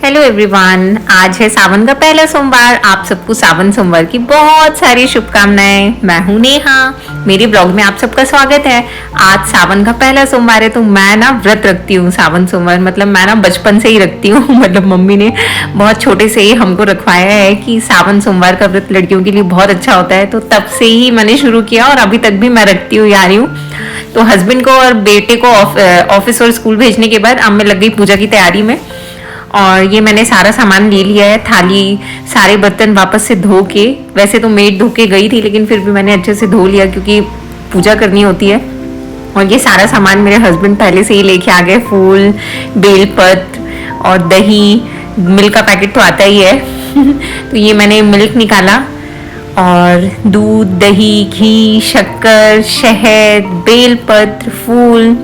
Hello everyone, आज है सावन का पहला सोमवार। आप सबको सावन सोमवार की बहुत सारी शुभकामनाएं। मैं हूं नेहा, मेरे ब्लॉग में आप सबका स्वागत है। आज सावन का पहला सोमवार है तो मैं ना व्रत रखती हूँ सावन सोमवार। मतलब मैं ना बचपन से ही रखती हूँ मतलब मम्मी ने बहुत छोटे से ही हमको रखवाया है कि सावन सोमवार का व्रत लड़कियों के लिए बहुत अच्छा होता है, तो तब से ही मैंने शुरू किया और अभी तक भी मैं रखती हूँ, आ रही हूँ। तो हस्बैंड को और बेटे को ऑफिस और स्कूल भेजने के बाद अब मैं लग गई पूजा की तैयारी में। और ये मैंने सारा सामान ले लिया है, थाली, सारे बर्तन वापस से धो के। वैसे तो मेड धो के गई थी लेकिन फिर भी मैंने अच्छे से धो लिया क्योंकि पूजा करनी होती है। और ये सारा सामान मेरे हस्बैंड पहले से ही लेके आ गए, फूल, बेलपत्र और दही। मिल्क का पैकेट तो आता ही है तो ये मैंने मिल्क निकाला और दूध, दही, घी, शक्कर, शहद, बेलपत्र, फूल।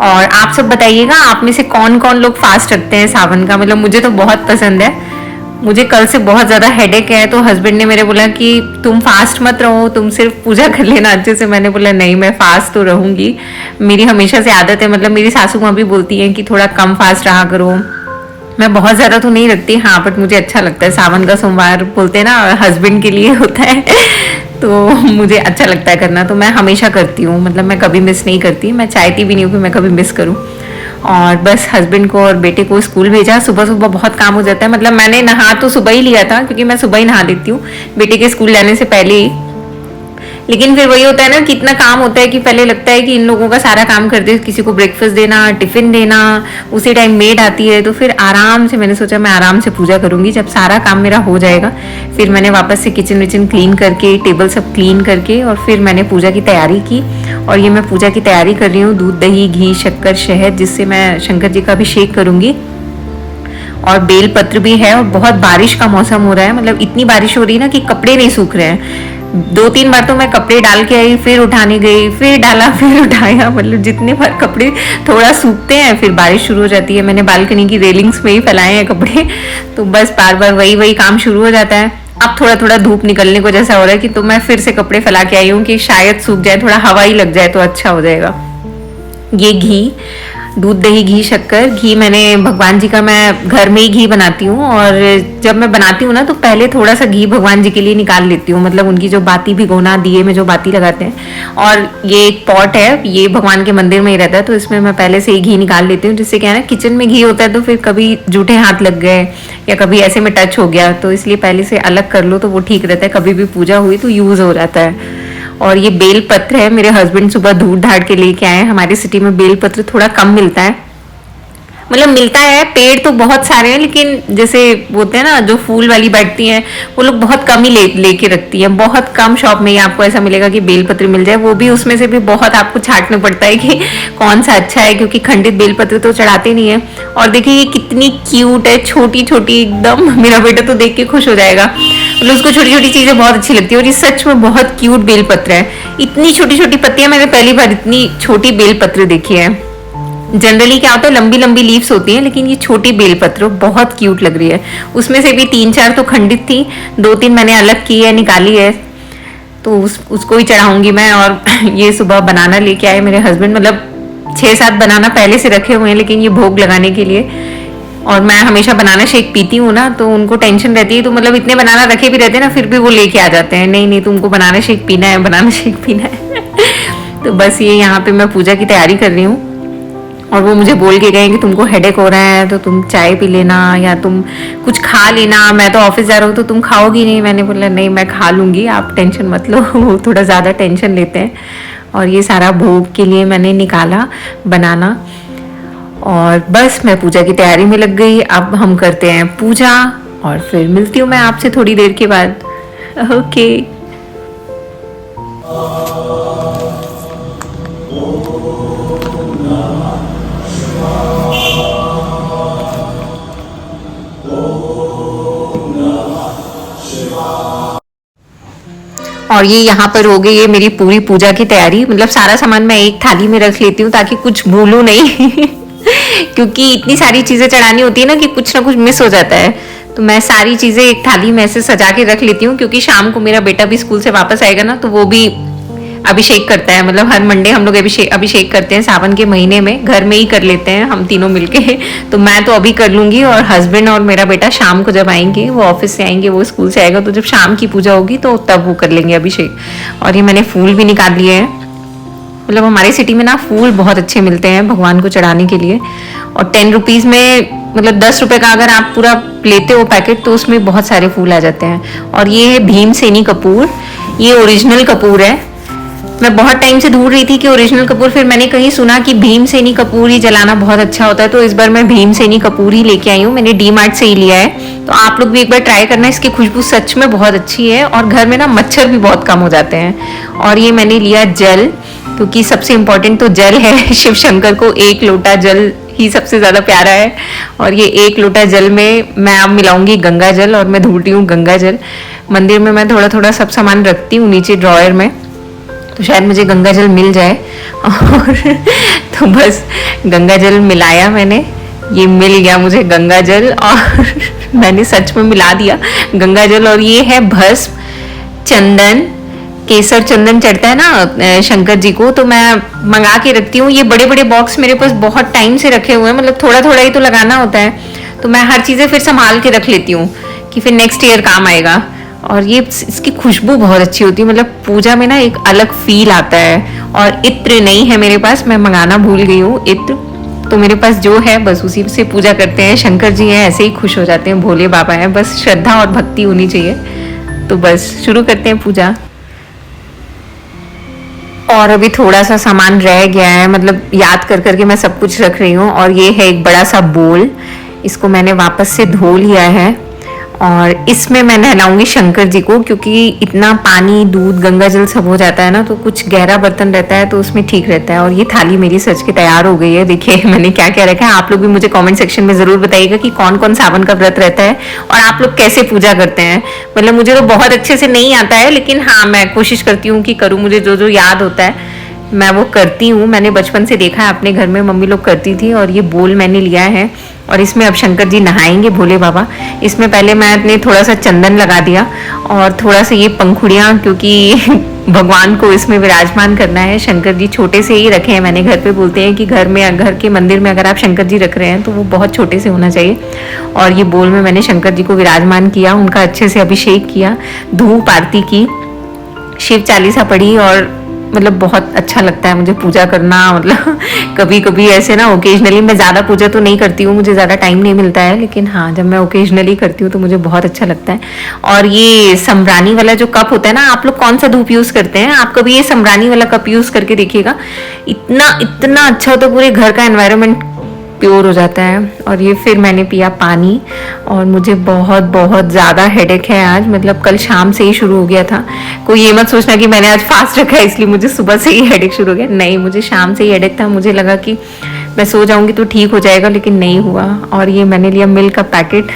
और आप सब बताइएगा आप में से कौन कौन लोग फास्ट रखते हैं सावन का। मतलब मुझे तो बहुत पसंद है। मुझे कल से बहुत ज़्यादा हेडेक है तो हस्बैंड ने मेरे बोला कि तुम फास्ट मत रहो, तुम सिर्फ पूजा कर लेना अच्छे से। मैंने बोला नहीं, मैं फास्ट तो रहूंगी, मेरी हमेशा से आदत है। मतलब मेरी सासू माँ भी बोलती हैं कि थोड़ा कम फास्ट रहा करो। मैं बहुत ज़्यादा तो नहीं रखती, हाँ, बट मुझे अच्छा लगता है। सावन का सोमवार बोलते हैं ना हस्बैंड के लिए होता है तो मुझे अच्छा लगता है करना, तो मैं हमेशा करती हूँ। मतलब मैं कभी मिस नहीं करती, मैं चाहती भी नहीं हूँ कि मैं कभी मिस करूँ। और बस हस्बैंड को और बेटे को स्कूल भेजा। सुबह सुबह बहुत काम हो जाता है। मतलब मैंने नहा तो सुबह ही लिया था क्योंकि मैं सुबह ही नहा लेती हूँ बेटे के स्कूल जाने से पहले ही। लेकिन फिर वही होता है ना, कितना काम होता है कि पहले लगता है कि इन लोगों का सारा काम कर दे, किसी को ब्रेकफास्ट देना, टिफिन देना, उसी टाइम मेड आती है। तो फिर आराम से मैंने सोचा मैं आराम से पूजा करूंगी। जब सारा काम मेरा हो जाएगा फिर मैंने वापस से किचन विचन क्लीन करके, टेबल सब क्लीन करके, और फिर मैंने पूजा की तैयारी की। और ये मैं पूजा की तैयारी कर रही हूँ, दूध, दही, घी, शक्कर, शहद, जिससे मैं शंकर जी का अभिषेक करूंगी। और बेल पत्र भी है। और बहुत बारिश का मौसम हो रहा है, मतलब इतनी बारिश हो रही है ना कि कपड़े नहीं सूख रहे हैं। 2-3 बार तो मैं कपड़े डाल के आई, फिर उठाने गई, फिर डाला, फिर उठाया। मतलब जितने बार कपड़े थोड़ा सूखते हैं फिर बारिश शुरू हो जाती है। मैंने बालकनी की रेलिंग्स में ही फैलाए हैं कपड़े, तो बस बार बार वही वही काम शुरू हो जाता है। अब थोड़ा थोड़ा धूप निकलने को जैसा हो रहा है कि तो मैं फिर से कपड़े फैला के आई हूँ कि शायद सूख जाए, थोड़ा हवा ही लग जाए तो अच्छा हो जाएगा। ये घी, दूध, दही, घी, शक्कर। घी मैंने भगवान जी का, मैं घर में ही घी बनाती हूँ। और जब मैं बनाती हूँ ना तो पहले थोड़ा सा घी भगवान जी के लिए निकाल लेती हूँ। मतलब उनकी जो बाती भिगोना, दिए में जो बाती लगाते हैं। और ये एक पॉट है, ये भगवान के मंदिर में ही रहता है, तो इसमें मैं पहले से ही घी निकाल लेती हूँ। जिससे क्या है ना, किचन में घी होता है तो फिर कभी जूठे हाथ लग गए या कभी ऐसे में टच हो गया, तो इसलिए पहले से अलग कर लो तो वो ठीक रहता है। कभी भी पूजा हुई तो यूज हो जाता है। और ये बेल पत्र है, मेरे हस्बैंड सुबह ढूंढ ढाड़ के लेके आए। हमारी सिटी में बेल पत्र थोड़ा कम मिलता है। मतलब मिलता है, पेड़ तो बहुत सारे हैं, लेकिन जैसे बोलते हैं ना जो फूल वाली बैठती हैं वो लोग बहुत कम ही लेके रखती हैं। बहुत कम शॉप में ही आपको ऐसा मिलेगा कि बेलपत्र मिल जाए, वो भी उसमें से भी बहुत आपको छांटना पड़ता है कि कौन सा अच्छा है, क्योंकि खंडित बेलपत्र तो चढ़ाते नहीं है। और देखिए ये कितनी क्यूट है, छोटी छोटी एकदम। मेरा बेटा तो देख के खुश हो जाएगा, मतलब उसको छोटी छोटी चीजें बहुत अच्छी लगती है। और ये सच में बहुत क्यूट बेलपत्र है। इतनी छोटी छोटी पत्तियां मैंने पहली बार इतनी छोटी बेलपत्र देखी है। जनरली क्या होता है, लंबी लंबी लीव्स होती हैं, लेकिन ये छोटी बेलपत्र बहुत क्यूट लग रही है। उसमें से भी 3-4 तो खंडित थी, 2-3 मैंने अलग की है, निकाली है, तो उसको ही चढ़ाऊंगी मैं। और ये सुबह बनाना लेके आए मेरे हस्बैंड। मतलब 6-7 बनाना पहले से रखे हुए हैं, लेकिन ये भोग लगाने के लिए। और मैं हमेशा बनाना शेक पीती हूँ ना, तो उनको टेंशन रहती है, तो मतलब इतने बनाना रखे भी रहते हैं ना, फिर भी वो लेके आ जाते हैं, नहीं नहीं तुमको बनाना शेक पीना है, बनाना शेक पीना है तो बस ये यहाँ पे मैं पूजा की तैयारी कर रही हूँ। और वो मुझे बोल के गए कि तुमको हेडेक हो रहा है तो तुम चाय पी लेना या तुम कुछ खा लेना, मैं तो ऑफिस जा रहा हूँ तो तुम खाओगी नहीं। मैंने बोला नहीं, मैं खा लूँगी, आप टेंशन मत लो वो थोड़ा ज़्यादा टेंशन लेते हैं। और ये सारा भोग के लिए मैंने निकाला बनाना, और बस मैं पूजा की तैयारी में लग गई। अब हम करते हैं पूजा और फिर मिलती हूँ मैं आपसे थोड़ी देर के बाद। ओके। और ये यहाँ पर हो गई है मेरी पूरी पूजा की तैयारी। मतलब सारा सामान मैं एक थाली में रख लेती हूँ ताकि कुछ भूलूं नहीं क्योंकि इतनी सारी चीजें चढ़ानी होती है ना कि कुछ ना कुछ मिस हो जाता है। तो मैं सारी चीजें एक थाली में ऐसे सजा के रख लेती हूँ, क्योंकि शाम को मेरा बेटा भी स्कूल से वापस आएगा ना, तो वो भी अभिषेक करता है, मतलब हर मंडे हम लोग अभिषेक करते हैं सावन के महीने में, घर में ही कर लेते हैं हम तीनों मिलके। तो मैं तो अभी कर लूंगी, और हस्बैंड और मेरा बेटा शाम को जब आएंगे, वो ऑफिस से आएंगे, वो स्कूल से आएगा, तो जब शाम की पूजा होगी तो तब वो कर लेंगे अभिषेक। और ये मैंने फूल भी निकाल लिए हैं, मतलब हमारी सिटी में ना फूल बहुत अच्छे मिलते हैं भगवान को चढ़ाने के लिए। और 10 रुपीज़ में, मतलब 10 रुपए का अगर आप पूरा लेते हो पैकेट, तो उसमें बहुत सारे फूल आ जाते हैं। और ये है भीमसेनी कपूर, ये ओरिजिनल कपूर है। मैं बहुत टाइम से ढूंढ रही थी कि ओरिजिनल कपूर, फिर मैंने कहीं सुना कि भीमसेनी कपूर ही जलाना बहुत अच्छा होता है, तो इस बार मैं भीमसेनी कपूर ही लेके आई हूँ। मैंने डी मार्ट से ही लिया है, तो आप लोग भी एक बार ट्राई करना। इसकी खुशबू सच में बहुत अच्छी है, और घर में ना मच्छर भी बहुत कम हो जाते हैं। और ये मैंने लिया जल, क्योंकि सबसे इम्पोर्टेंट तो जल है। शिव शंकर को एक लोटा जल ही सबसे ज्यादा प्यारा है। और ये एक लोटा जल में मैं अब मिलाऊंगी गंगा जल, और मैं ढूंढती हूँ गंगा जल। मंदिर में मैं थोड़ा थोड़ा सब सामान रखती हूँ नीचे ड्रॉयर में, तो शायद मुझे गंगा जल मिल जाए। और तो बस गंगा जल मिलाया मैंने, ये मिल गया मुझे गंगा जल, और मैंने सच में मिला दिया गंगा जल। और ये है भस्म, चंदन, केसर चंदन चढ़ता है ना शंकर जी को, तो मैं मंगा के रखती हूँ। ये बड़े बड़े बॉक्स मेरे पास बहुत टाइम से रखे हुए हैं, मतलब थोड़ा थोड़ा ही तो लगाना होता है, तो मैं हर चीज़ें फिर संभाल के रख लेती हूँ कि फिर नेक्स्ट ईयर काम आएगा। और ये इसकी खुशबू बहुत अच्छी होती है, मतलब पूजा में ना एक अलग फील आता है। और इत्र नहीं है मेरे पास, मैं मंगाना भूल गई हूँ इत्र, तो मेरे पास जो है बस उसी से पूजा करते हैं। शंकर जी हैं, ऐसे ही खुश हो जाते हैं, भोले बाबा हैं, बस श्रद्धा और भक्ति होनी चाहिए। तो बस शुरू करते हैं पूजा। और अभी थोड़ा सा सामान रह गया है, मतलब याद कर करके मैं सब कुछ रख रही हूँ। और ये है एक बड़ा सा बोल, इसको मैंने वापस से धो लिया है, और इसमें मैं नहलाऊंगी शंकर जी को, क्योंकि इतना पानी, दूध, गंगा जल सब हो जाता है ना, तो कुछ गहरा बर्तन रहता है तो उसमें ठीक रहता है। और ये थाली मेरी सज के तैयार हो गई है, देखिए मैंने क्या क्या रखा है। आप लोग भी मुझे कमेंट सेक्शन में जरूर बताइएगा कि कौन कौन सावन का व्रत रहता है, और आप लोग कैसे पूजा करते हैं। मतलब मुझे तो बहुत अच्छे से नहीं आता है, लेकिन हाँ मैं कोशिश करती हूँ कि करूँ, मुझे जो जो याद होता है मैं वो करती हूँ। मैंने बचपन से देखा है अपने घर में, मम्मी लोग करती थी। और ये बोल मैंने लिया है, और इसमें अब शंकर जी नहाएंगे, भोले बाबा। इसमें पहले मैंने थोड़ा सा चंदन लगा दिया, और थोड़ा सा ये पंखुड़ियाँ, क्योंकि भगवान को इसमें विराजमान करना है। शंकर जी छोटे से ही रखे हैं मैंने, घर पे बोलते हैं कि घर में, घर के मंदिर में अगर आप शंकर जी रख रहे हैं तो वो बहुत छोटे से होना चाहिए। और ये बोल में मैंने शंकर जी को विराजमान किया, उनका अच्छे से अभिषेक किया, धूप आरती की, शिव चालीसा पढ़ी। और मतलब बहुत अच्छा लगता है मुझे पूजा करना। मतलब कभी कभी ऐसे ना ओकेजनली, मैं ज़्यादा पूजा तो नहीं करती हूँ, मुझे ज़्यादा टाइम नहीं मिलता है, लेकिन हाँ जब मैं ओकेजनली करती हूँ तो मुझे बहुत अच्छा लगता है। और ये समरानी वाला जो कप होता है ना, आप लोग कौन सा धूप यूज़ करते हैं? आप कभी ये समरानी वाला कप यूज़ करके देखिएगा, इतना इतना अच्छा होता है, पूरे घर का एनवायरनमेंट प्योर हो जाता है। और ये फिर मैंने पिया पानी, और मुझे बहुत बहुत ज़्यादा हेडेक है आज, मतलब कल शाम से ही शुरू हो गया था। कोई ये मत सोचना कि मैंने आज फास्ट रखा है इसलिए मुझे सुबह से ही हेडेक शुरू हो गया, नहीं, मुझे शाम से ही हेडेक था। मुझे लगा कि मैं सो जाऊंगी तो ठीक हो जाएगा, लेकिन नहीं हुआ। और ये मैंने लिया मिल्क का पैकेट,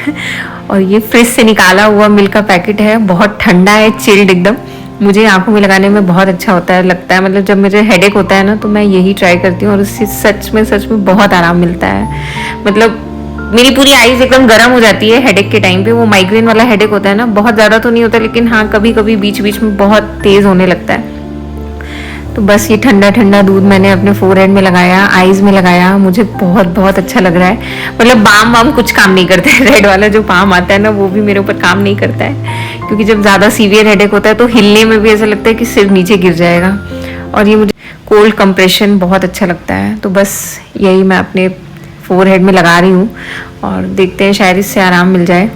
और ये फ्रिज से निकाला हुआ मिल्क का पैकेट है, बहुत ठंडा है, चिल्ड एकदम। मुझे आंखों में लगाने में बहुत अच्छा होता है, लगता है, मतलब जब मुझे हेडेक होता है ना तो मैं यही ट्राई करती हूँ, और उससे सच में बहुत आराम मिलता है। मतलब मेरी पूरी आईज एकदम गर्म हो जाती है हेडेक के टाइम पे। वो माइग्रेन वाला हेडेक होता है ना, बहुत ज़्यादा तो नहीं होता, लेकिन हाँ कभी कभी बीच बीच में बहुत तेज़ होने लगता है। तो बस ये ठंडा ठंडा दूध मैंने अपने फोरहेड में लगाया, आईज में लगाया, मुझे बहुत बहुत अच्छा लग रहा है। मतलब बाम वाम कुछ काम नहीं करता है, रेड वाला जो बाम आता है ना वो भी मेरे ऊपर काम नहीं करता है, क्योंकि जब ज़्यादा सीवियर हेडेक होता है तो हिलने में भी ऐसा लगता है कि सिर नीचे गिर जाएगा। और ये मुझे कोल्ड कंप्रेशन बहुत अच्छा लगता है, तो बस यही मैं अपने फोरहेड में लगा रही हूँ, और देखते हैं शायद इससे आराम मिल जाए।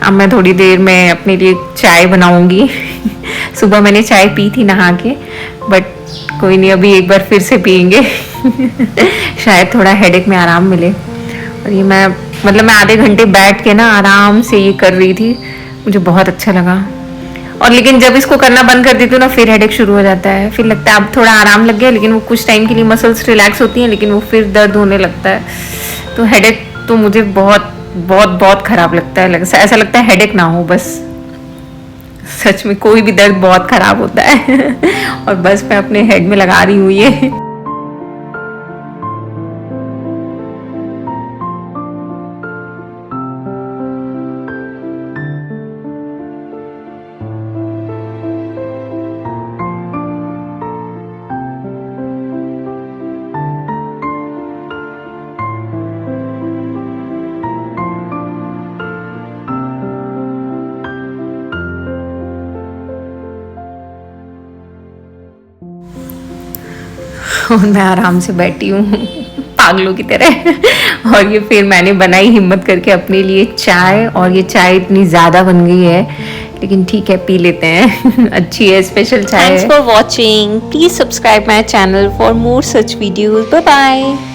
अब मैं थोड़ी देर में अपने लिए चाय बनाऊंगी। सुबह मैंने चाय पी थी नहा के, बट कोई नहीं, अभी एक बार फिर से पियेंगे। शायद थोड़ा हेडेक में आराम मिले। और ये मैं आधे घंटे बैठ के ना आराम से ये कर रही थी, मुझे बहुत अच्छा लगा। और लेकिन जब इसको करना बंद कर देती हूँ ना फिर हेडेक शुरू हो जाता है, फिर लगता है अब थोड़ा आराम लग गया, लेकिन वो कुछ टाइम के लिए मसल्स रिलैक्स होती हैं, लेकिन वो फिर दर्द होने लगता है। तो हेडेक तो मुझे बहुत बहुत बहुत खराब लगता है, ऐसा लगता है हेडेक ना हो बस। सच में कोई भी दर्द बहुत खराब होता है। और बस मैं अपने हेड में लगा रही हूँ ये। और मैं आराम से बैठी हूँ पागलों की तरह। और ये फिर मैंने बनाई हिम्मत करके अपने लिए चाय, और ये चाय इतनी ज़्यादा बन गई है, लेकिन ठीक है पी लेते हैं। अच्छी है, स्पेशल चाय है। Thanks for watching. Please subscribe my channel for more such videos. Bye bye.